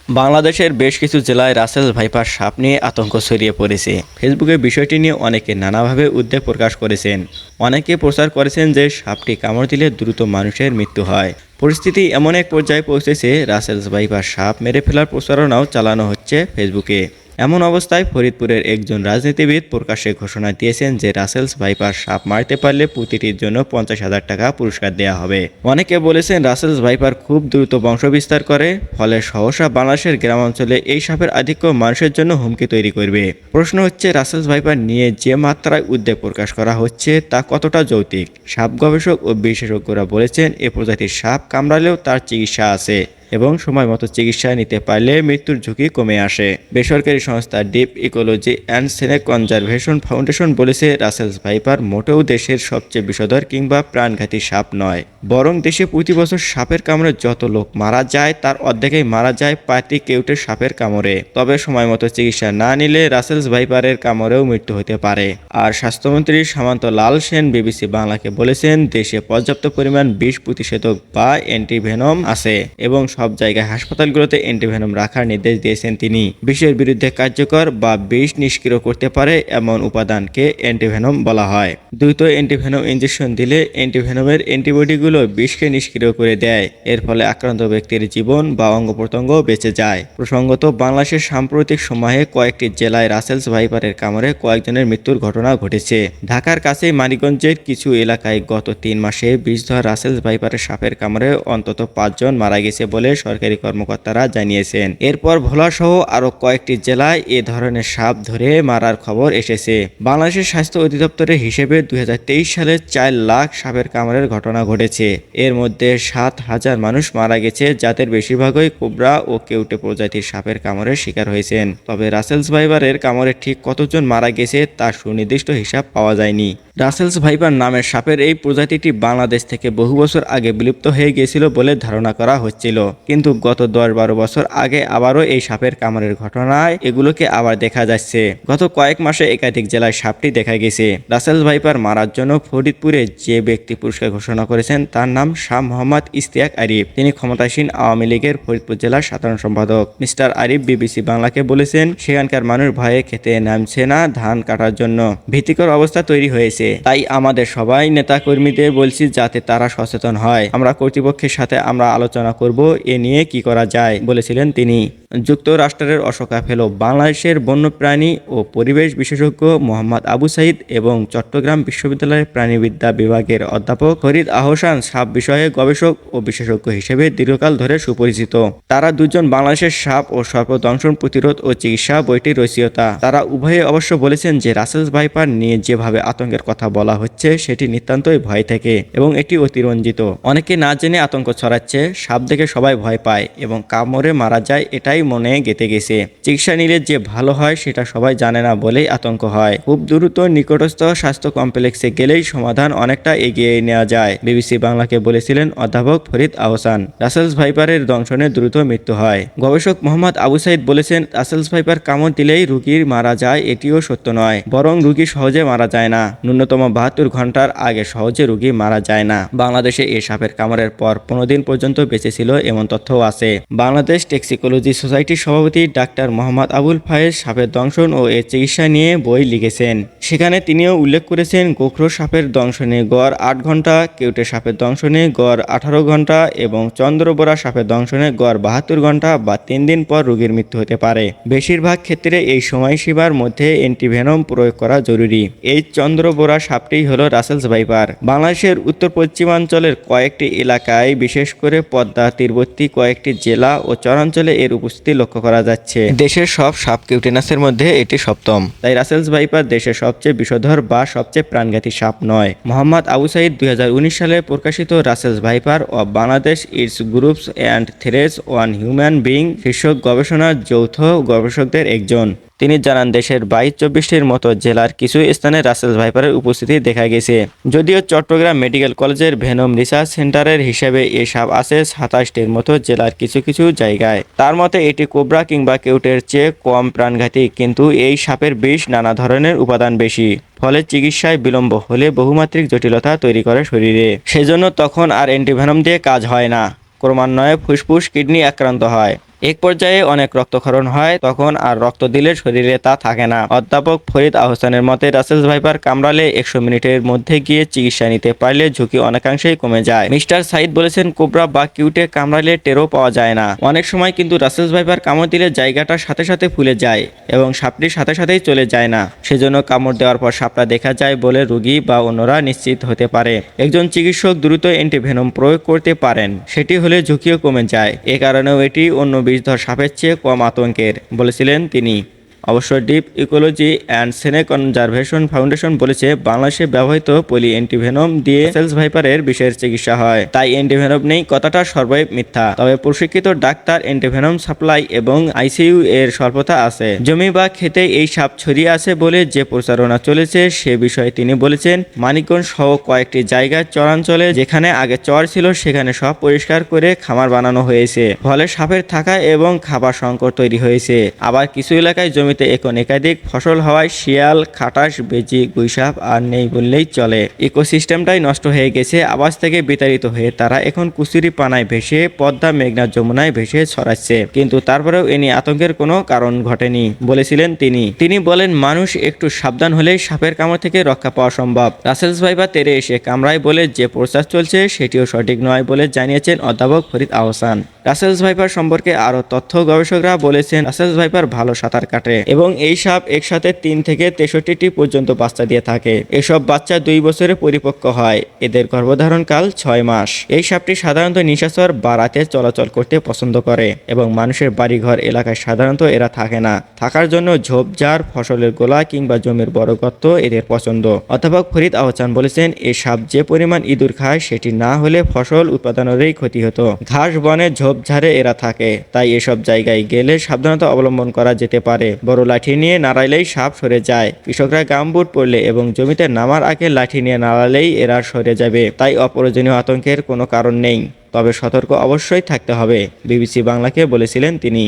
বাংলাদেশের বেশ কিছু জেলায় রাসেল ভাইপার সাপ নিয়ে আতঙ্ক ছড়িয়ে পড়েছে। ফেসবুকে বিষয়টি নিয়ে অনেকে নানাভাবে উদ্বেগ প্রকাশ করেছেন। অনেকে প্রচার করেছেন যে সাপটি কামড় দিলে দ্রুত মানুষের মৃত্যু হয়। পরিস্থিতি এমন এক পর্যায়ে পৌঁছেছে, রাসেলস ভাইপার সাপ মেরে ফেলার প্রচারণাও চালানো হচ্ছে ফেসবুকে। এমন অবস্থায় ফরিদপুরের একজন রাজনীতিবিদ প্রকাশ্যে ঘোষণা দিয়েছেন যে রাসেলস ভাইপার সাপ মারতে পারলে প্রতিটির জন্য 50,000 টাকা পুরস্কার দেওয়া হবে। অনেকে বলেছেন রাসেলস ভাইপার খুব দ্রুত বংশবিস্তার করে, ফলে সহসা বাংলাদেশের গ্রামাঞ্চলে এই সাপের আধিক্য মানুষের জন্য হুমকি তৈরি করবে। প্রশ্ন হচ্ছে, রাসেলস ভাইপার নিয়ে যে মাত্রায় উদ্বেগ প্রকাশ করা হচ্ছে তা কতটা যৌক্তিক? সাপ গবেষক ও বিশেষজ্ঞরা বলেছেন এ প্রজাতির সাপ কামড়ালেও তার চিকিৎসা আছে এবং সময় মতো চিকিৎসা নিতে পারলে মৃত্যুর ঝুঁকি কমে আসে। বেসরকারি সংস্থা deep ecology and snake conservation foundation বলেছে রাসেলস ভাইপার মোটেও দেশের সবচেয়ে বিষধর কিংবা প্রাণঘাতী সাপ নয়, বরং দেশে প্রতি বছর সাপের কামড়ে যত লোক মারা যায় তার অর্ধেকই মারা যায় পাতি কেউটের সাপের কামড়ে। তবে সময় মতো চিকিৎসা না নিলে রাসেলস ভাইপারের কামড়েও মৃত্যু হতে পারে। আর স্বাস্থ্যমন্ত্রী সামন্ত লাল সেন বিবিসি বাংলাকে বলেছেন দেশে পর্যাপ্ত পরিমাণ বিষ প্রতিষেধক বা অ্যান্টিভেনম আছে এবং সব জায়গায় হাসপাতালগুলোতে অ্যান্টিভেনম রাখার নির্দেশ দিয়েছেন তিনি। বিষের বিরুদ্ধে কার্যকর বা বিষ নিষ্ক্রিয় করতে পারে এমন উপাদানকে অ্যান্টিভেনম বলা হয়। দ্রুত অ্যান্টিভেনম ইনজেকশন দিলে অ্যান্টিভেনমের অ্যান্টিবডিগুলো বিষকে নিষ্ক্রিয় করে দেয়। এর ফলে আক্রান্ত ব্যক্তির জীবন বা অঙ্গ প্রত্যঙ্গ বেঁচে যায়। প্রসঙ্গত, বাংলাদেশের সাম্প্রতিক সময়ে কয়েকটি জেলায় রাসেলস ভাইপারের কামড়ে কয়েকজনের মৃত্যুর ঘটনা ঘটেছে। ঢাকার কাছেই মানিকগঞ্জের কিছু এলাকায় গত 3 মাসে বিষধর রাসেলস ভাইপারের সাপের কামড়ে অন্তত 5 জন মারা গেছে বলে সরকারি কর্মকর্তারা জানিয়েছেন। এরপর ভোলা সহ আরো কয়েকটি জেলায় এ ধরনের সাপ ধরে মারার খবর এসেছে। বাংলাদেশের স্বাস্থ্য অধিদপ্তরের হিসেবে 2023 সালে 4 লাখ সাপের কামড়ের ঘটনা ঘটেছে। এর মধ্যে 7,000 মানুষ মারা গেছে, যাদের বেশিরভাগই কোবরা ও কেউটে প্রজাতির সাপের কামড়ের শিকার হয়েছেন। তবে রাসেলস ভাইপারের কামড়ে ঠিক কতজন মারা গেছে তার সুনির্দিষ্ট হিসাব পাওয়া যায়নি। রাসেলস ভাইপার নামের সাপের এই প্রজাতিটি বাংলাদেশ থেকে বহু বছর আগে বিলুপ্ত হয়ে গিয়েছিল বলে ধারণা করা হচ্ছিল, কিন্তু গত 10-12 বছর আগে আবারও এই সাপের কামড়ের ঘটনায় এগুলোকে আবার দেখা যাচ্ছে। গত কয়েক মাসে একাধিক জেলায় সাপটি দেখা গেছে। রাসেলস ভাইপার মারার জন্য ফরিদপুরে যে ব্যক্তি পুরস্কার ঘোষণা করেছেন তার নাম শাহ মোহাম্মদ ইশতিয়াক আরিফ। তিনি ক্ষমতাসীন আওয়ামী লীগের ফরিদপুর জেলার সাধারণ সম্পাদক। মিস্টার আরিফ বিবিসি বাংলাকে বলেছেন সেখানকার মানুষ ভয়ে খেতে নামছে না ধান কাটার জন্য। ভীতিকর অবস্থা তৈরি হয়েছে, তাই আমাদের সবাই নেতা কর্মীদের বলছি যাতে তারা সচেতন হয়। আমরা কর্তৃপক্ষের সাথে আমরা আলোচনা করব এ নিয়ে কি করা যায়, বলেছিলেন তিনি। যুক্তরাষ্ট্রের অশোকা ফেলো বাংলাদেশের বন্যপ্রাণী ও পরিবেশ বিশেষজ্ঞ মোহাম্মদ আবু সাইদ এবং চট্টগ্রাম বিশ্ববিদ্যালয়ের প্রাণীবিদ্যা বিভাগের অধ্যাপক ফরিদ আহসান সাপ বিষয়ে গবেষক ও বিশেষজ্ঞ হিসেবে দীর্ঘকাল ধরে সুপরিচিত। তারা দুজন বাংলাদেশের সাপ ও সর্প দংশন প্রতিরোধ ও চিকিৎসা বইটির রচয়িতা। তারা উভয়ে অবশ্য বলেছেন যে রাসেলস ভাইপার নিয়ে যেভাবে আতঙ্কের কথা বলা হচ্ছে সেটি নিতান্তই ভয় থেকে এবং এটি অতিরঞ্জিত। অনেকে না জেনে আতঙ্ক ছড়াচ্ছে। সাপ দেখে সবাই ভয় পায় এবং কামড়ে মারা যায়, এটাই মনে গেঁথে গেছে। চিকিৎসা নিলে যে ভালো হয় সেটা সবাই জানে না বলেই আতঙ্ক হয়। খুব দ্রুত নিকটস্থ স্বাস্থ্য কমপ্লেক্সে গেলেই সমাধান অনেকটা এগিয়ে নেওয়া যায়, বিবিসি বাংলাকে বলেছিলেন অধ্যাপক ফরিদ আহসান। রাসেলস ভাইপারের দংশনে দ্রুত মৃত্যু হয়। গবেষক মোহাম্মদ আবু সাইদ বলেছেন রাসেলস ভাইপার কামড় দিলেই রোগীর মারা যায় এটিও সত্য নয়, বরং রোগী সহজে মারা যায় না। ন্যূনতম 72 ঘন্টার আগে সহজে রোগী মারা যায় না। বাংলাদেশে এই সাপের কামড়ের পর 15 দিন পর্যন্ত বেঁচে ছিল এমন তথ্যও আছে। বাংলাদেশ টক্সিকোলজি সোসাইটির সভাপতি ডাক্তার মোহাম্মদ আবুল ফায়েজ সাপের দংশন ও এর চিকিৎসা নিয়ে বই লিখেছেন। সেখানে তিনিও উল্লেখ করেছেন গোখরো সাপের দংশনে গড় 8 ঘন্টা, কেউটে সাপের দংশনে গড় 18 ঘন্টা এবং চন্দ্রবোরা সাপের দংশনে গড় 72 ঘন্টা বা 3 দিন পর রোগীর মৃত্যু হতে পারে। বেশিরভাগ ক্ষেত্রে এই সময়সীমার মধ্যে অ্যান্টিভেনম প্রয়োগ করা জরুরি। এই চন্দ্রবোরা সাপটি হলো রাসেলস ভাইপার। বাংলাদেশের উত্তর পশ্চিমাঞ্চলের কয়েকটি এলাকায়, বিশেষ করে পদ্মা তীরবর্তী কয়েকটি জেলা ও চরাঞ্চলে এর উপস্থিতি লক্ষ্য করা যাচ্ছে। দেশের সব সাপ কিউটেনাসের মধ্যে এটি সপ্তম। তাই রাসেলস ভাইপার দেশের সবচেয়ে বিষধর বা সবচেয়ে প্রাণঘাতী সাপ নয়। মোহাম্মদ আবু সাইদ 2019 সালে প্রকাশিত Russell's viper of Bangladesh it's groups and threats on human being শীর্ষক গবেষণার যৌথ গবেষকদের একজন। তিনি জানান দেশের 22-24টির মতো জেলার কিছু স্থানে রাসেলস ভাইপারের উপস্থিতি দেখা গেছে। যদিও চট্টগ্রাম মেডিকেল কলেজের ভেনম রিসার্চ সেন্টারের হিসেবে এই সাপ আছে 27টির মতো জেলার কিছু কিছু জায়গায়। তার মতে এটি কোবরা কিংবা কেউটের চেয়ে কম প্রাণঘাতী, কিন্তু এই সাপের বিষ নানা ধরনের উপাদান বেশি, ফলে চিকিৎসায় বিলম্ব হলে বহুমাত্রিক জটিলতা তৈরি করে শরীরে। সেজন্য তখন আর অ্যান্টিভেনম দিয়ে কাজ হয় না, ক্রমান্বয়ে ফুসফুস কিডনি আক্রান্ত হয়। এক পর্যায়ে অনেক রক্তক্ষরণ হয়, তখন আর রক্ত দিলে শরীরে তা থাকে না। অধ্যাপক ফরিদ আহসানের মতে রাসেলস ভাইপার কামড়ালে 100 মিনিটের মধ্যে গিয়ে চিকিৎসা নিতে পারলে ঝুঁকি অনেকাংশেই কমে যায়। মিস্টার সাইদ বলেছেন, কোবরা বা কিউটে কামড়ালে টেরও পাওয়া যায় না। অনেক সময় কিন্তু রাসেলস ভাইপার কামড় দিলে জায়গাটা সাথে সাথে ফুলে যায় এবং সাপটি সাথে সাথেই চলে যায় না। সেজন্য কামড় দেওয়ার পর সাপটা দেখা যায় বলে রোগী বা অন্যরা নিশ্চিত হতে পারে। একজন চিকিৎসক দ্রুত অ্যান্টিভেনম প্রয়োগ করতে পারেন, সেটি হলে ঝুঁকিও কমে যায়। এ কারণেও এটি অন্য বিষধর সাপের চেয়ে কম আতঙ্কের, বলেছিলেন তিনি। অবশ্য ডিপ ইকোলজি অ্যান্ড সেনে কনজারভেশন ফাউন্ডেশন বলেছে, বাংলাদেশে ব্যবহৃত পলি অ্যান্টিভেনম দিয়ে রাসেলস ভাইপারের বিষের চিকিৎসা হয়, তাই অ্যান্টিভেনম নেই কথাটা সর্বই মিথ্যা। তবে প্রশিক্ষিত ডাক্তার, অ্যান্টিভেনম সাপ্লাই এবং আইসিইউ এর স্বল্পতা আছে। জমি বা খেতে এই সাপ ছড়িয়ে আছে বলে যে প্রচারণা চলেছে সে বিষয়ে তিনি বলেছেন, মানিকগঞ্জ সহ কয়েকটি জায়গায় চরাঞ্চলে যেখানে আগে চর ছিল সেখানে সব পরিষ্কার করে খামার বানানো হয়েছে, ফলে সাপের থাকা এবং খাবার সংকট তৈরি হয়েছে। আবার কিছু এলাকায় জমিতে এখন একাধিক ফসল হওয়ায় শিয়াল, খাটাস, বেজি, গুইসাপ আর নেই বললেই চলে। ইকোসিস্টেমটাই নষ্ট হয়ে গেছে। আবাস থেকে বিতাড়িত হয়ে তারা এখন কুচুরি পানায় ভেসে পদ্মা, মেঘনা, যমুনায় ভেসে ছড়াচ্ছে, কিন্তু তারপরেও এ নিয়ে আতঙ্কের কোনো কারণ ঘটেনি, বলেছিলেন তিনি। তিনি বলেন, মানুষ একটু সাবধান হলেই সাপের কামড় থেকে রক্ষা পাওয়া সম্ভব। রাসেলস ভাইপার তেরে এসে কামড়ায় বলে যে প্রচার চলছে সেটিও সঠিক নয় বলে জানিয়েছেন অধ্যাপক ফরিদ আহসান। রাসেলস ভাইপার সম্পর্কে আরও তথ্য গবেষকরা বলেছেন, রাসেলস ভাইপার ভালো সাঁতার কাটে এবং এই সাপ একসাথে 3 থেকে 63টি পর্যন্ত বাচ্চা দিয়ে থাকে। এসব বাচ্চা 2 বছরে পরিপক্ক হয়। এদের গর্ভধারণকাল 6 মাস। এই সাপটি সাধারণত নিশাচর বা রাতে চলাচল করতে পছন্দ করে এবং মানুষের বাড়িঘর এলাকায় সাধারণত এরা থাকে না। থাকার জন্য ঝোপঝাড়, ফসলের গোলা কিংবা জমির বড় গর্ত এদের পছন্দ। অধ্যাপক ফরিদ আহসান বলেছেন, এই সাপ যে পরিমাণ ইঁদুর খায় সেটি না হলে ফসল উৎপাদনেরই ক্ষতি হতো। ঘাস, বনে, ঝোপঝাড়ে এরা থাকে, তাই এসব জায়গায় গেলে সাবধানতা অবলম্বন করা যেতে পারে। বড় লাঠি নিয়ে নাড়াইলেই সাপ সরে যায়। কৃষকরা গামবুট পরলে এবং জমিতে নামার আগে লাঠি নিয়ে নাড়ালেই এরা সরে যাবে। তাই অপ্রয়োজনীয় আতঙ্কের কোনো কারণ নেই, তবে সতর্ক অবশ্যই থাকতে হবে, বিবিসি বাংলাকে বলেছিলেন তিনি।